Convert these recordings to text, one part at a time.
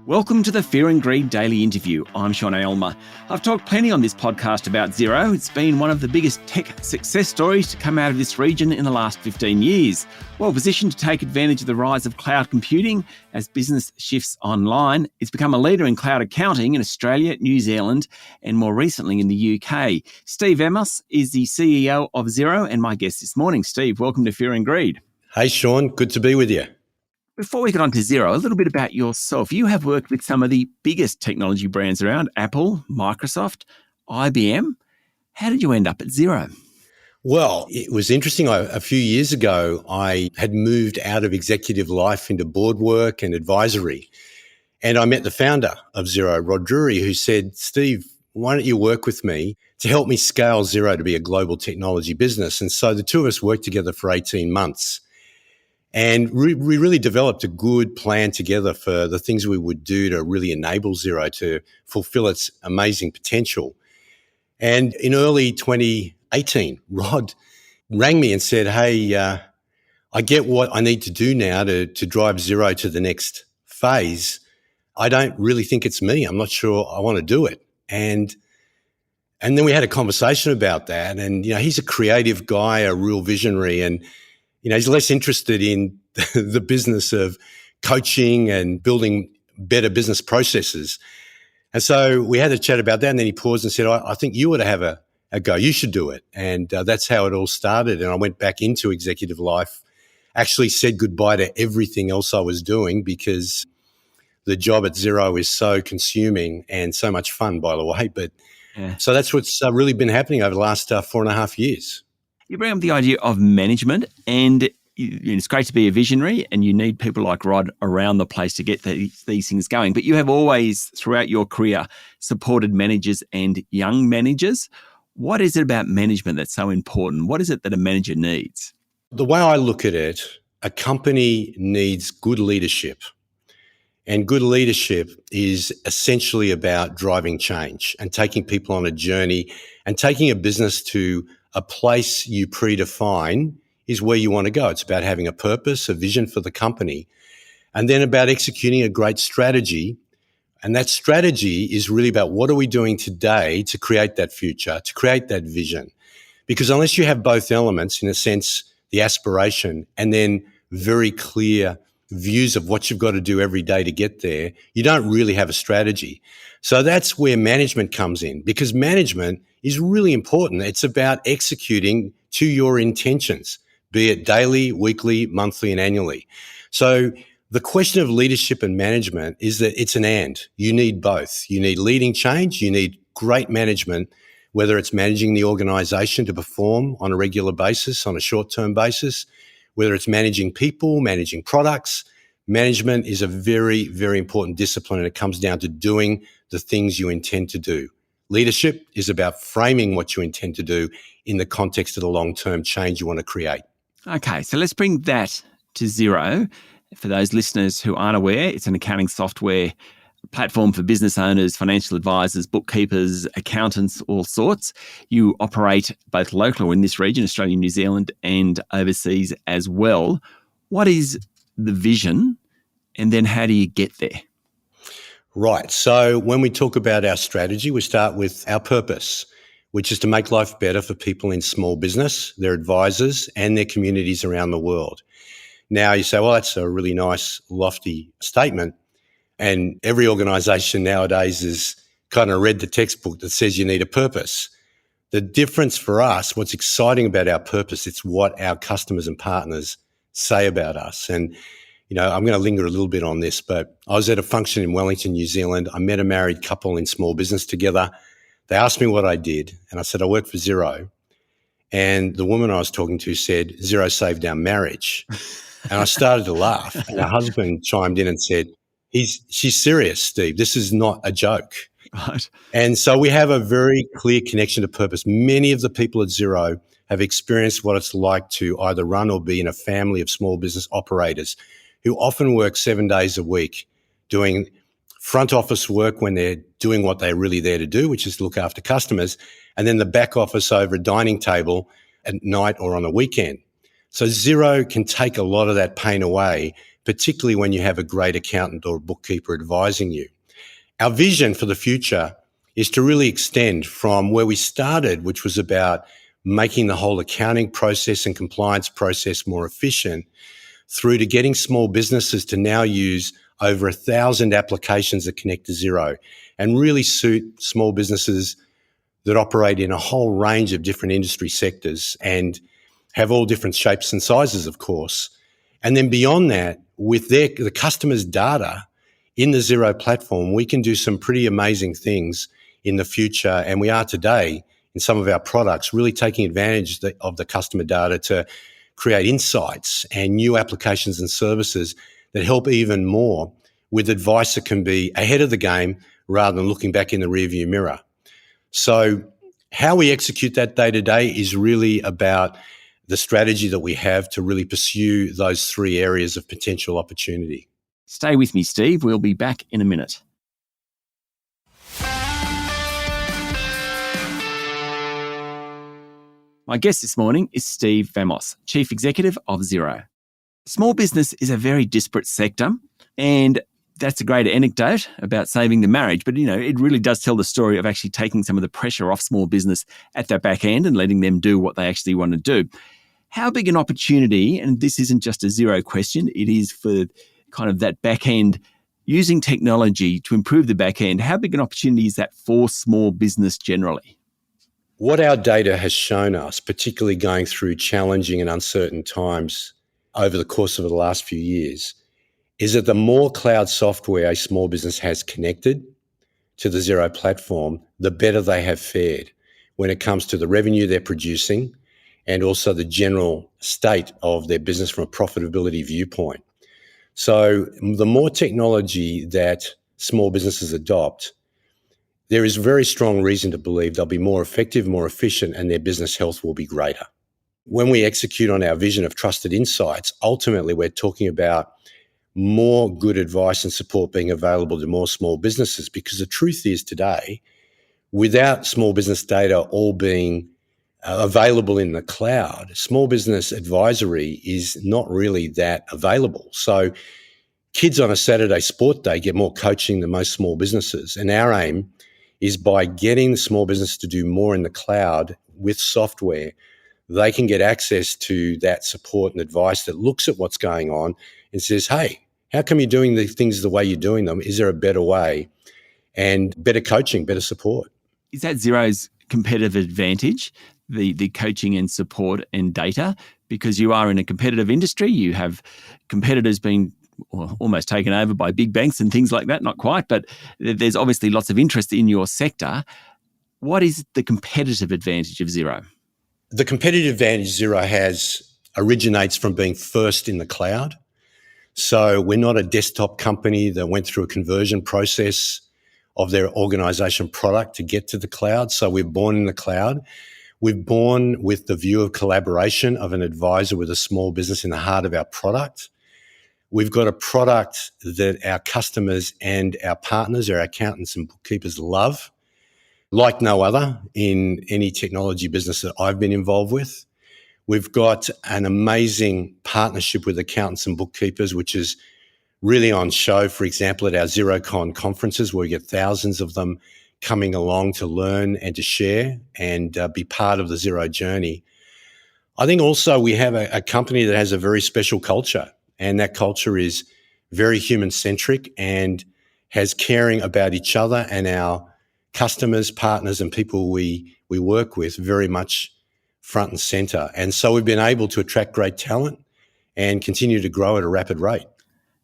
Welcome to the Fear and Greed Daily Interview. I'm Sean Aylmer. I've talked plenty on this podcast about Xero. It's been one of the biggest tech success stories to come out of this region in the last 15 years. Well positioned to take advantage of the rise of cloud computing as business shifts online, it's become a leader in cloud accounting in Australia, New Zealand, and more recently in the UK. Steve Vamos is the CEO of Xero and my guest this morning. Steve, welcome to Fear and Greed. Hey, Sean. Good to be with you. Before we get on to Xero, a little bit about yourself. You have worked with some of the biggest technology brands around, Apple, Microsoft, IBM. How did you end up at Xero? Well, it was interesting. A few years ago, I had moved out of executive life into board work and advisory. And I met the founder of Xero, Rod Drury, who said, Steve, why don't you work with me to help me scale Xero to be a global technology business? And so the two of us worked together for 18 months. And we really developed a good plan together for the things we would do to really enable Xero to fulfill its amazing potential. And in early 2018, Rod rang me and said, hey, I get what I need to do now to drive Xero to the next phase. I don't really think it's me. I'm not sure I want to do it. And then we had a conversation about that. And, he's a creative guy, a real visionary, and he's less interested in the business of coaching and building better business processes. And so we had a chat about that, and then he paused and said, I think you ought to have a go. You should do it. And that's how it all started. And I went back into executive life, actually said goodbye to everything else I was doing because the job at Xero is so consuming and so much fun, by the way. But So that's what's really been happening over the last 4.5 years. You bring up the idea of management, and it's great to be a visionary, and you need people like Rod around the place to get these things going. But you have always, throughout your career, supported managers and young managers. What is it about management that's so important? What is it that a manager needs? The way I look at it, a company needs good leadership. And good leadership is essentially about driving change and taking people on a journey and taking a business to a place you predefine is where you want to go. It's about having a purpose, a vision for the company, and then about executing a great strategy. And that strategy is really about what are we doing today to create that future, to create that vision. Because unless you have both elements, in a sense, the aspiration and then very clear views of what you've got to do every day to get there, you don't really have a strategy. So that's where management comes in, because management is really important. It's about executing to your intentions, be it daily, weekly, monthly, and annually. So the question of leadership and management is that it's an and. You need both. You need leading change. You need great management, whether it's managing the organization to perform on a regular basis, on a short-term basis, whether it's managing people, managing products. Management is a very, very important discipline, and it comes down to doing the things you intend to do. Leadership is about framing what you intend to do in the context of the long-term change you want to create. Okay, so let's bring that to Xero. For those listeners who aren't aware, it's an accounting software platform for business owners, financial advisors, bookkeepers, accountants, all sorts. You operate both locally or in this region, Australia, New Zealand, and overseas as well. What is the vision, and then how do you get there? Right. So when we talk about our strategy, we start with our purpose, which is to make life better for people in small business, their advisors, and their communities around the world. Now you say, well, that's a really nice, lofty statement. And every organization nowadays has kind of read the textbook that says you need a purpose. The difference for us, what's exciting about our purpose, it's what our customers and partners say about us. And I'm going to linger a little bit on this, but I was at a function in Wellington, New Zealand. I met a married couple in small business together. They asked me what I did, and I said, I work for Xero. And the woman I was talking to said, Xero saved our marriage. And I started to laugh. And her husband chimed in and said, she's serious, Steve. This is not a joke. Right. And so we have a very clear connection to purpose. Many of the people at Xero have experienced what it's like to either run or be in a family of small business operators who often work 7 days a week doing front office work when they're doing what they're really there to do, which is to look after customers, and then the back office over a dining table at night or on a weekend. So Xero can take a lot of that pain away particularly when you have a great accountant or a bookkeeper advising you. Our vision for the future is to really extend from where we started, which was about making the whole accounting process and compliance process more efficient, through to getting small businesses to now use over 1,000 applications that connect to Xero and really suit small businesses that operate in a whole range of different industry sectors and have all different shapes and sizes, of course. And then beyond that, with the customer's data in the Xero platform, we can do some pretty amazing things in the future. And we are today in some of our products really taking advantage of the customer data to create insights and new applications and services that help even more with advice that can be ahead of the game rather than looking back in the rearview mirror. So how we execute that day to day is really about the strategy that we have to really pursue those three areas of potential opportunity. Stay with me, Steve. We'll be back in a minute. My guest this morning is Steve Vamos, Chief Executive of Xero. Small business is a very disparate sector, and that's a great anecdote about saving the marriage. But, it really does tell the story of actually taking some of the pressure off small business at their back end and letting them do what they actually want to do. How big an opportunity, and this isn't just a Xero question, it is for kind of that back end, using technology to improve the back end, how big an opportunity is that for small business generally? What our data has shown us, particularly going through challenging and uncertain times over the course of the last few years, is that the more cloud software a small business has connected to the Xero platform, the better they have fared when it comes to the revenue they're producing and also the general state of their business from a profitability viewpoint. So the more technology that small businesses adopt, there is very strong reason to believe they'll be more effective, more efficient, and their business health will be greater. When we execute on our vision of trusted insights, ultimately we're talking about more good advice and support being available to more small businesses, because the truth is today, without small business data all being available in the cloud, small business advisory is not really that available. So kids on a Saturday sport day get more coaching than most small businesses. And our aim is by getting the small business to do more in the cloud with software, they can get access to that support and advice that looks at what's going on and says, hey, how come you're doing the things the way you're doing them? Is there a better way? And better coaching, better support. Is that Xero's competitive advantage, the coaching and support and data? Because you are in a competitive industry, you have competitors being almost taken over by big banks and things like that, not quite, but there's obviously lots of interest in your sector. What is the competitive advantage of Xero? The competitive advantage Xero has originates from being first in the cloud. So we're not a desktop company that went through a conversion process of their organization product to get to the cloud. So we're born in the cloud. We're born with the view of collaboration of an advisor with a small business in the heart of our product. We've got a product that our customers and our partners, our accountants and bookkeepers love, like no other in any technology business that I've been involved with. We've got an amazing partnership with accountants and bookkeepers, which is really on show, for example, at our XeroCon conferences, where we get thousands of them coming along to learn and to share and be part of the Xero journey. I think also we have a company that has a very special culture, and that culture is very human-centric and has caring about each other and our customers, partners, and people we work with very much front and center. And so we've been able to attract great talent and continue to grow at a rapid rate.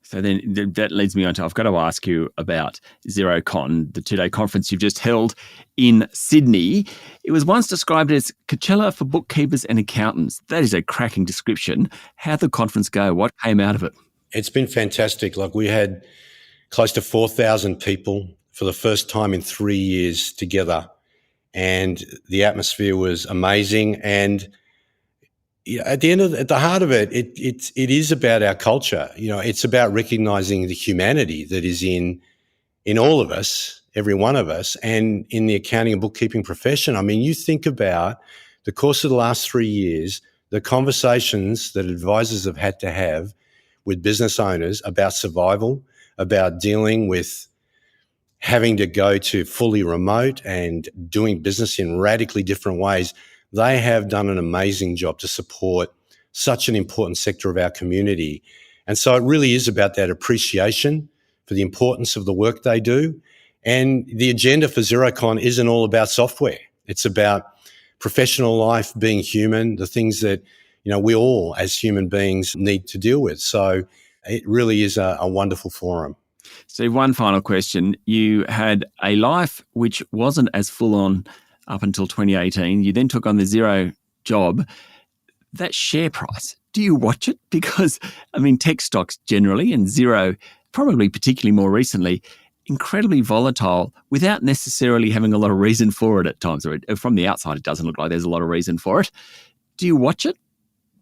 So then that leads me on to, I've got to ask you about XeroCon, the 2-day conference you've just held in Sydney. It was once described as Coachella for bookkeepers and accountants. That is a cracking description. How'd the conference go? What came out of it? It's been fantastic. Like, we had close to 4,000 people for the first time in 3 years together, and the atmosphere was amazing. And at the heart of it, it is about our culture. It's about recognizing the humanity that is in all of us, every one of us, and in the accounting and bookkeeping profession. I mean, you think about the course of the last 3 years, the conversations that advisors have had to have with business owners about survival, about dealing with having to go to fully remote and doing business in radically different ways. They have done an amazing job to support such an important sector of our community. And so it really is about that appreciation for the importance of the work they do. And the agenda for XeroCon isn't all about software. It's about professional life, being human, the things that, we all as human beings need to deal with. So it really is a wonderful forum. Steve, one final question. You had a life which wasn't as full on up until 2018. You then took on the Xero job. That share price, do you watch it? Because, tech stocks generally, and Xero probably particularly more recently, incredibly volatile without necessarily having a lot of reason for it at times. Or from the outside, it doesn't look like there's a lot of reason for it. Do you watch it?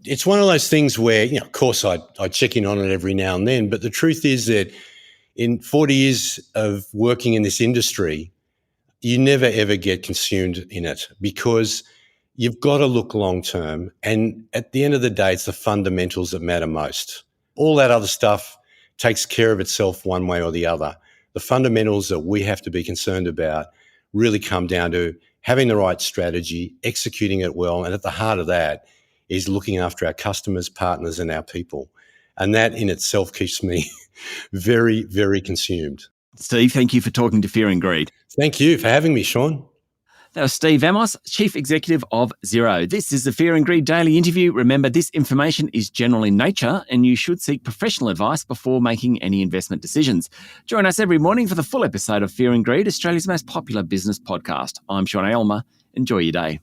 It's one of those things where, of course, I check in on it every now and then. But the truth is that in 40 years of working in this industry, you never, ever get consumed in it because you've got to look long term. And at the end of the day, it's the fundamentals that matter most. All that other stuff takes care of itself one way or the other. The fundamentals that we have to be concerned about really come down to having the right strategy, executing it well. And at the heart of that is looking after our customers, partners, and our people. And that in itself keeps me very, very consumed. Steve, thank you for talking to Fear and Greed. Thank you for having me, Sean. That was Steve Vamos, Chief Executive of Xero. This is the Fear and Greed Daily Interview. Remember, this information is general in nature and you should seek professional advice before making any investment decisions. Join us every morning for the full episode of Fear and Greed, Australia's most popular business podcast. I'm Sean Aylmer. Enjoy your day.